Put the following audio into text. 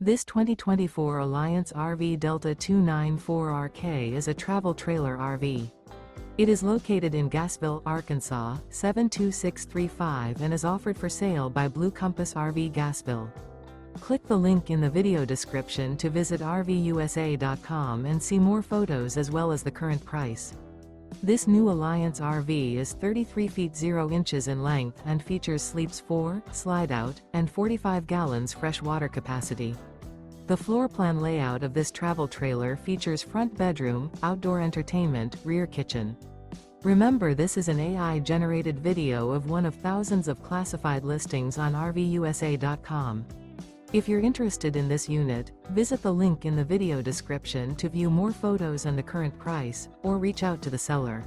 This 2024 Alliance RV Delta 294RK is a travel trailer RV. It is located in Gassville, Arkansas, 72635 and is offered for sale by Blue Compass RV Gassville. Click the link in the video description to visit RVUSA.com and see more photos as well as the current price. This new Alliance RV is 33 feet 0 inches in length and features sleeps 4, Slideout, and 45 gallons fresh water capacity. The floor plan layout of this travel trailer features front bedroom, outdoor entertainment, rear kitchen. Remember, this is an AI-generated video of one of thousands of classified listings on RVUSA.com. If you're interested in this unit, visit the link in the video description to view more photos and the current price, or reach out to the seller.